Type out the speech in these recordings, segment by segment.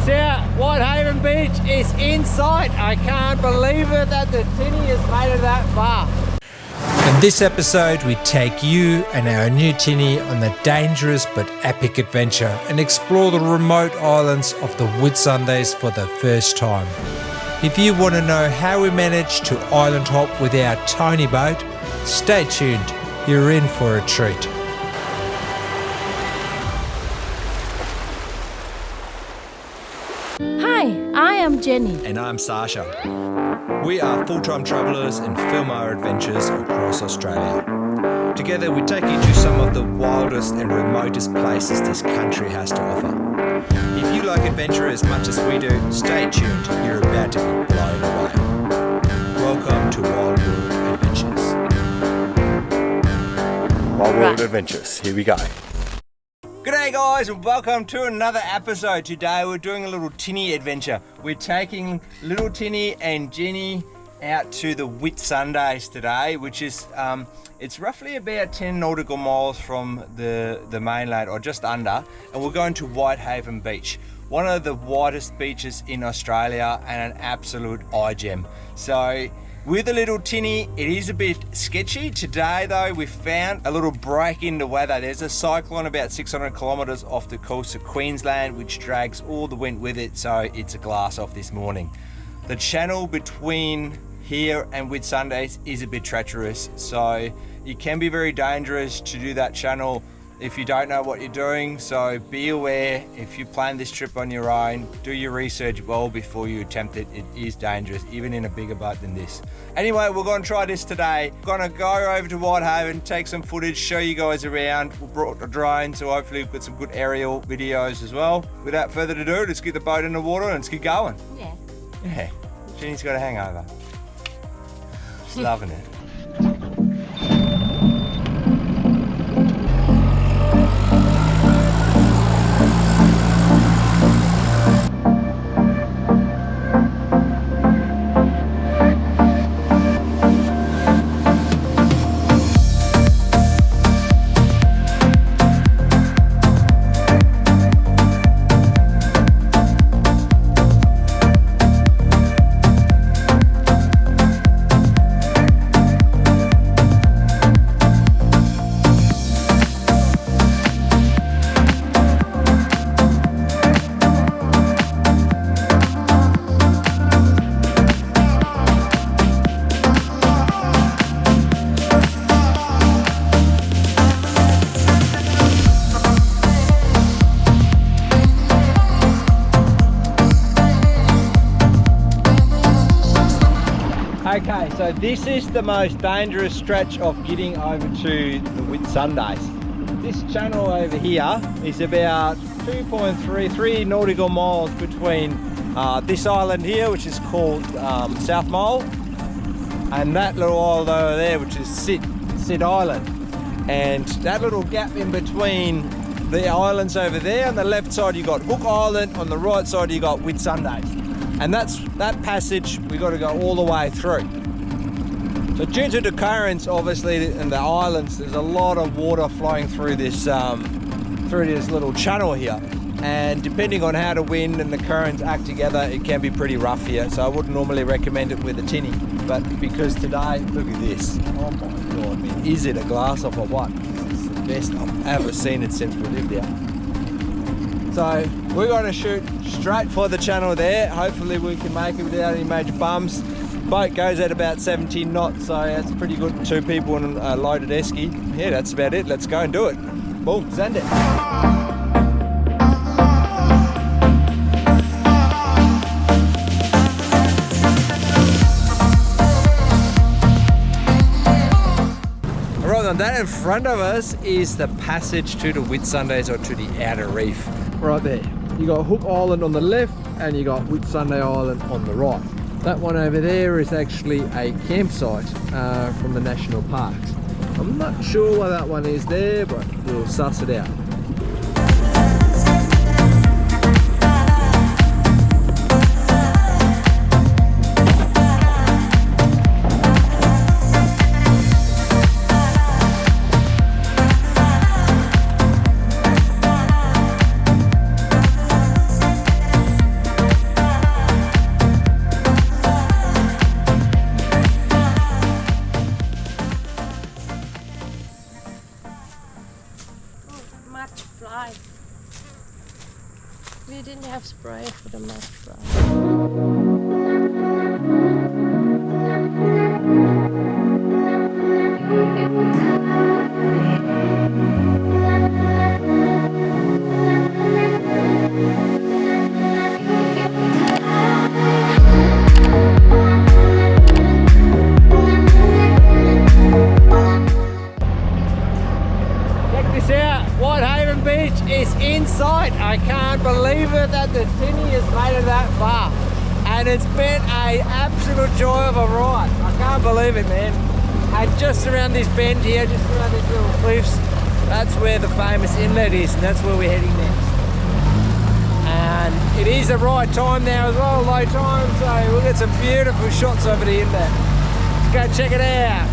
us out. Whitehaven Beach is in sight. I can't believe it that the tinny has made it that far. In this episode, we take you and our new tinny on the dangerous but epic adventure and explore the remote islands of the Whitsundays for the first time. If you want to know how we managed to island hop with our tiny boat, stay tuned. You're in for a treat. Hi, I am Jenny. And I'm Sasha. We are full-time travellers and film our adventures across Australia. Together we take you to some of the wildest and remotest places this country has to offer. If you like adventure as much as we do, stay tuned. You're about to be blown away. Welcome to Wild World Adventures. Wild World Adventures, here we go. G'day guys and welcome to another episode. Today we're doing a little tinny adventure. We're taking little Tinny and Jenny out to the Whitsundays today, which is it's roughly about 10 nautical miles from the mainland, or just under, and we're going to Whitehaven Beach, one of the widest beaches in Australia and an absolute eye gem. So with a little tinny, it is a bit sketchy. Today though, we found a little break in the weather. There's a cyclone about 600 kilometres off the coast of Queensland, which drags all the wind with it, so it's a glass off this morning. The channel between here and Whitsundays is a bit treacherous, so it can be very dangerous to do that channel if you don't know what you're doing. So be aware, if you plan this trip on your own, do your research well before you attempt it. It is dangerous, even in a bigger boat than this. Anyway, we're going to try this today. We're going to go over to Whitehaven, take some footage, show you guys around. We brought a drone, so hopefully we've got some good aerial videos as well. Without further ado, let's get the boat in the water and let's get going. Yeah. Jenny's got a hangover. She's loving it. Okay, so this is the most dangerous stretch of getting over to the Whitsundays. This channel over here is about 2.33 nautical miles between this island here, which is called South Mole, and that little island over there, which is Sid Island. And that little gap in between the islands over there, on the left side you got Hook Island, on the right side you got Whitsundays. And that passage we got to go all the way through. So due to the currents, obviously, in the islands, there's a lot of water flowing through this little channel here. And depending on how the wind and the currents act together, it can be pretty rough here. So I wouldn't normally recommend it with a tinny. But because today, look at this. Oh my God, I mean, is it a glass off or what? This is the best I've ever seen it since we lived here. So we're going to shoot straight for the channel there. Hopefully we can make it without any major bumps. Boat goes at about 17 knots, so that's pretty good. 2 people in a loaded esky. Yeah, that's about it. Let's go and do it. Boom, send it. Alright, that in front of us is the passage to the Whitsundays, or to the outer reef. Right there. You got Hook Island on the left and you got Whitsunday Island on the right. That one over there is actually a campsite from the national parks. I'm not sure why that one is there, but we'll suss it out. We didn't have spray for the mud spray. Check this out, Whitehaven Beach is in sight. I can't believe it that the tinny has made it that far. And it's been a absolute joy of a ride. I can't believe it, man. And just around this bend here, just around these little cliffs, that's where the famous inlet is, and that's where we're heading next. And it is the right time now as well, low time, so we'll get some beautiful shots over the inlet. Let's go check it out.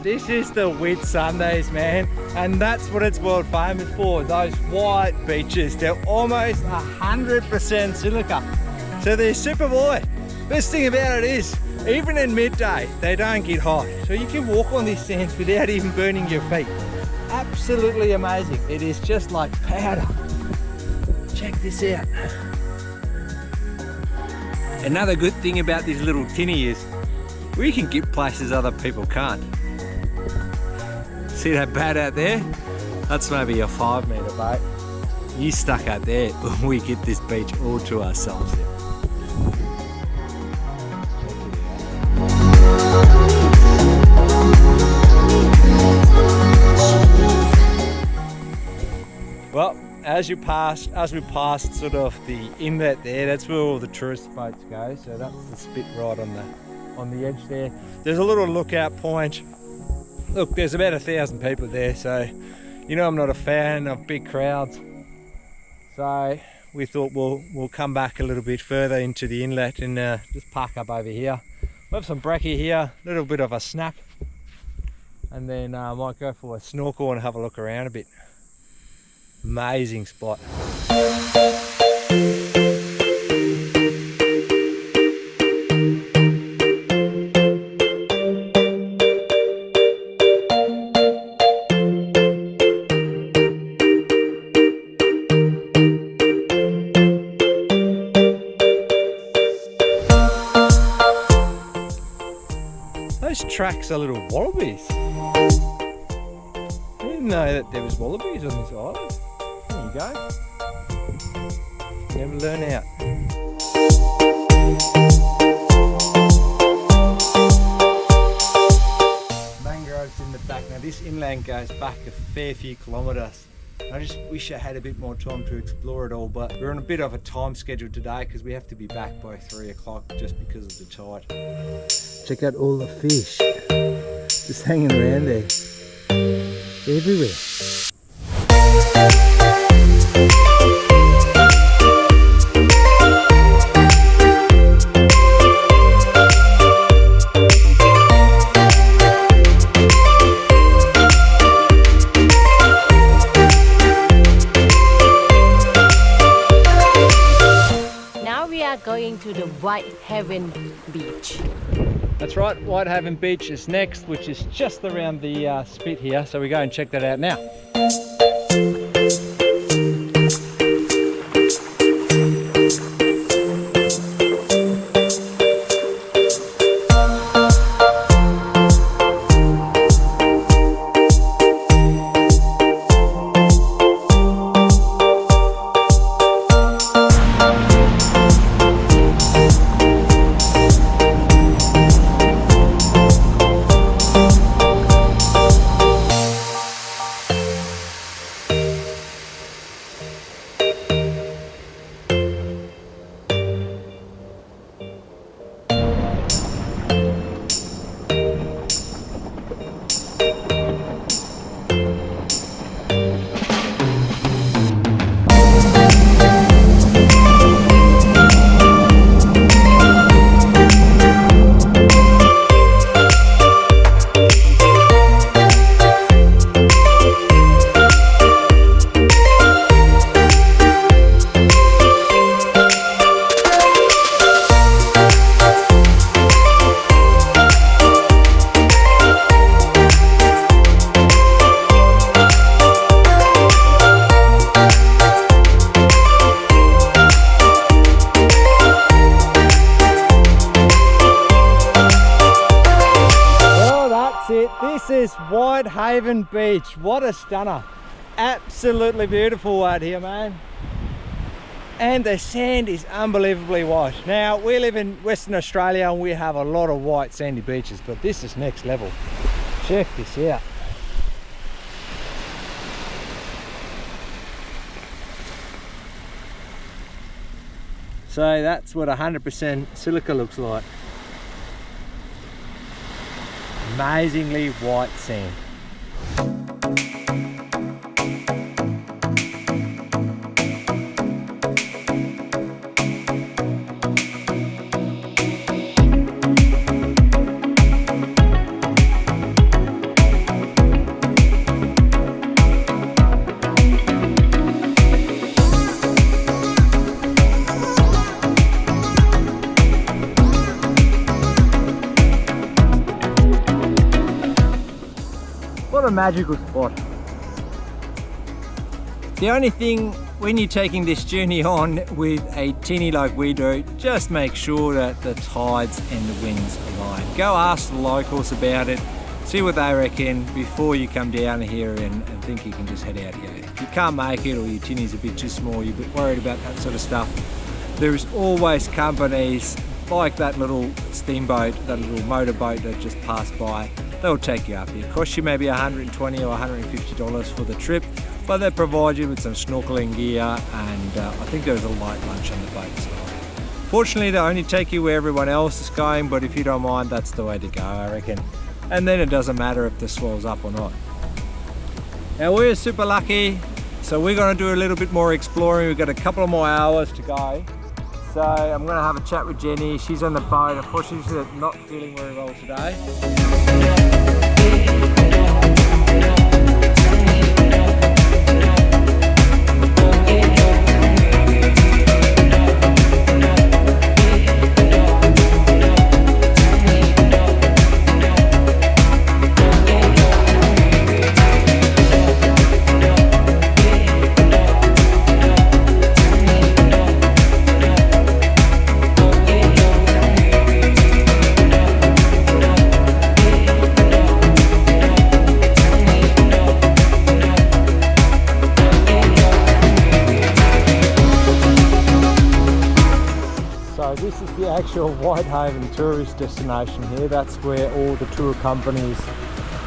This is the Whitsundays, man, and that's what it's world famous for, those white beaches. They're almost 100% silica, so they're super white. Best thing about it is, even in midday, they don't get hot, so you can walk on these sands without even burning your feet. Absolutely amazing. It is just like powder. Check this out. Another good thing about this little tinny is we can get places other people can't. See that bat out there? That's maybe a 5 metre boat. You stuck out there, we get this beach all to ourselves there. Well, as we passed sort of the inlet there, that's where all the tourist boats go. So that's the spit right on the edge there. There's a little lookout point. Look, there's about 1,000 people there, so you know I'm not a fan of big crowds. So we thought we'll come back a little bit further into the inlet and just park up over here. We'll have some brekkie here, a little bit of a snack, and then I might go for a snorkel and have a look around a bit. Amazing spot. Those tracks are little wallabies. I didn't know that there was wallabies on this island. There you go. Never learn out. Mangroves in the back. Now this inland goes back a fair few kilometres. I just wish I had a bit more time to explore it all, but we're on a bit of a time schedule today because we have to be back by 3 o'clock just because of the tide. Check out all the fish just hanging around there. Everywhere. Now we are going to the Whitehaven Beach. That's that's right, Whitehaven Beach is next, which is just around the spit here, so we go and check that out now. This is Whitehaven Beach. What a stunner. Absolutely beautiful out here, man. And the sand is unbelievably white. Now, we live in Western Australia and we have a lot of white sandy beaches, but this is next level. Check this out. So that's what 100% silica looks like. Amazingly white sand. What a magical spot. The only thing when you're taking this journey on with a tinny like we do, just make sure that the tides and the winds align. Go ask the locals about it, see what they reckon before you come down here and think you can just head out here. If you can't make it or your tinny's a bit too small, you're a bit worried about that sort of stuff, there's always companies like that little steamboat, that little motorboat that just passed by. They'll take you up here. It costs you maybe $120 or $150 for the trip, but they provide you with some snorkeling gear, and I think there's a light lunch on the boat as well. Fortunately, they only take you where everyone else is going, but if you don't mind, that's the way to go, I reckon. And then it doesn't matter if the swell's up or not. Now, we're super lucky, so we're going to do a little bit more exploring. We've got a couple of more hours to go. So I'm going to have a chat with Jenny. She's on the boat. Unfortunately, she's not feeling very well today. This is the actual Whitehaven tourist destination here. That's where all the tour companies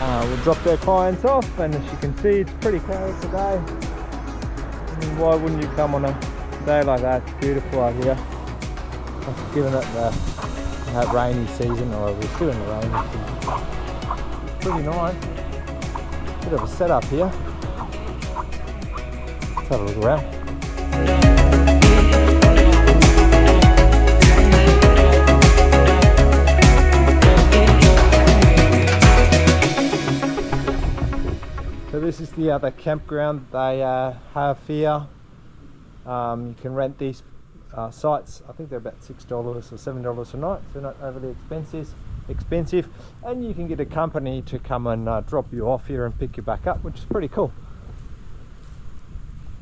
will drop their clients off, and as you can see, it's pretty crowded today. I mean, why wouldn't you come on a day like that? It's beautiful out here. Given it that rainy season, or we're still in the rainy season. It's pretty nice. Bit of a setup here. Let's have a look around. So this is the other campground they have here. You can rent these sites. I think they're about $6 or $7 a night, so not overly expensive. expensive, and you can get a company to come and drop you off here and pick you back up, which is pretty cool.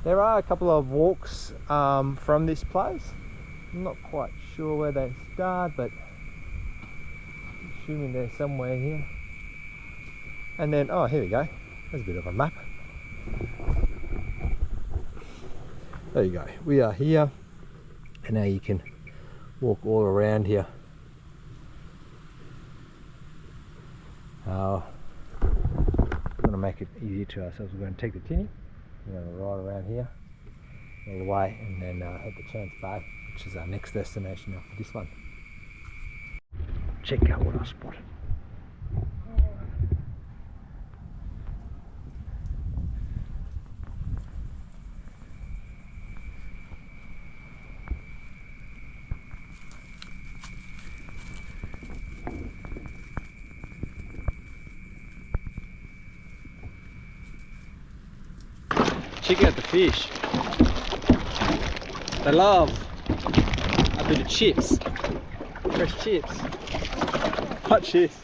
There are a couple of walks from this place. I'm not quite sure where they start, but assuming they're somewhere here. And then, oh, here we go. There's a bit of a map. There you go. We are here, and now you can walk all around here. We're going to make it easier to ourselves. We're going to take the tinny, we're going to ride around here all the way, and then head to Chance Bay, which is our next destination after this one. Check out what I spotted. Check out the fish. They love a bit of chips. Fresh chips. Hot chips.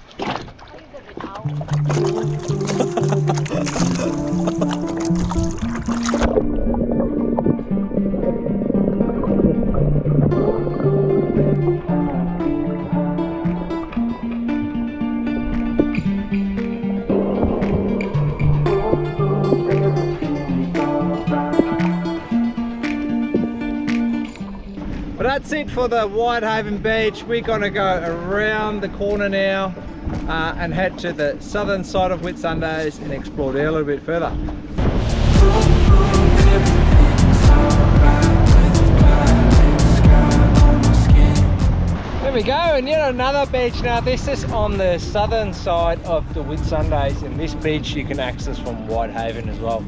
But that's it for the Whitehaven Beach. We're going to go around the corner now and head to the southern side of Whitsundays and explore there a little bit further. There we go, and yet another beach. Now this is on the southern side of the Whitsundays, and this beach you can access from Whitehaven as well.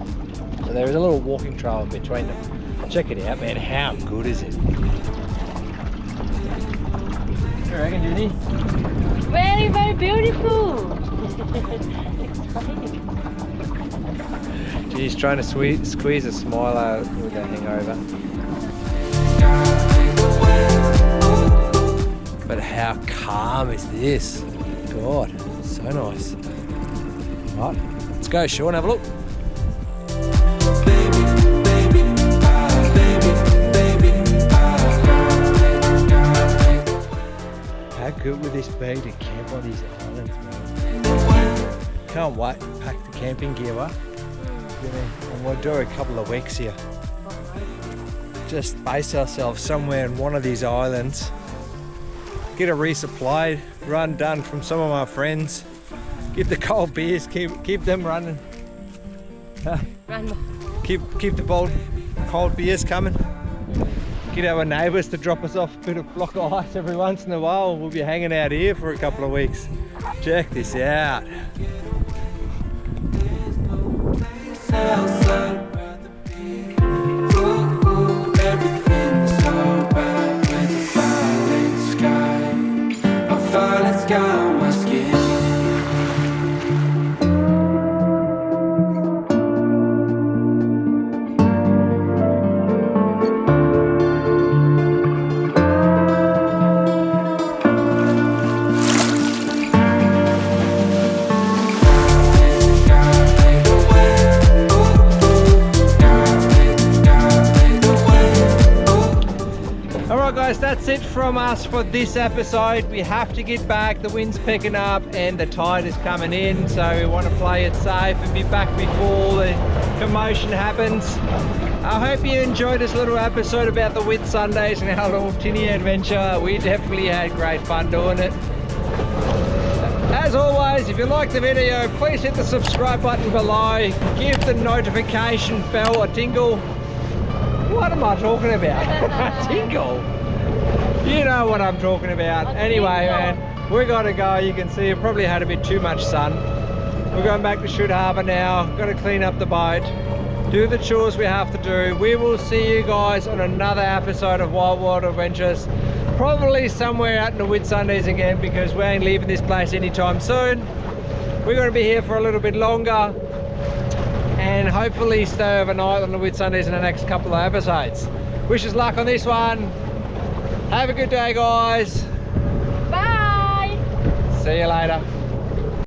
So there is a little walking trail in between them. Check it out, man. How good is it? What do you reckon, Judy? Very, very beautiful. She's trying to squeeze a smile out with a hangover. But how calm is this? God, so nice. Right, let's go, Sean, have a look. How good would this be to camp on these islands, man? Can't wait to pack the camping gear up. And we'll do a couple of weeks here. Just base ourselves somewhere in one of these islands. Get a resupply run done from some of my friends. Get the cold beers, keep them running. Keep the cold beers coming. Get our neighbours to drop us off a bit of block of ice every once in a while. We'll be hanging out here for a couple of weeks. Check this out. That's it from us for this episode. We have to get back. The wind's picking up and the tide is coming in, so we want to play it safe and be back before the commotion happens. I hope you enjoyed this little episode about the Whitsundays and our little tinny adventure. We definitely had great fun doing it. As always, if you liked the video, please hit the subscribe button below. Give the notification bell a tingle. What am I talking about? Tingle? You know what I'm talking about. Anyway, man, we gotta go. You can see it probably had a bit too much sun. We're going back to Shute Harbour now. Got to clean up the boat, do the chores we have to do. We will see you guys on another episode of Wild World Adventures. Probably somewhere out in the Whitsundays again, because we ain't leaving this place anytime soon. We're going to be here for a little bit longer and hopefully stay overnight on the Whitsundays in the next couple of episodes. Wish us luck on this one. Have a good day, guys. Bye. See you later.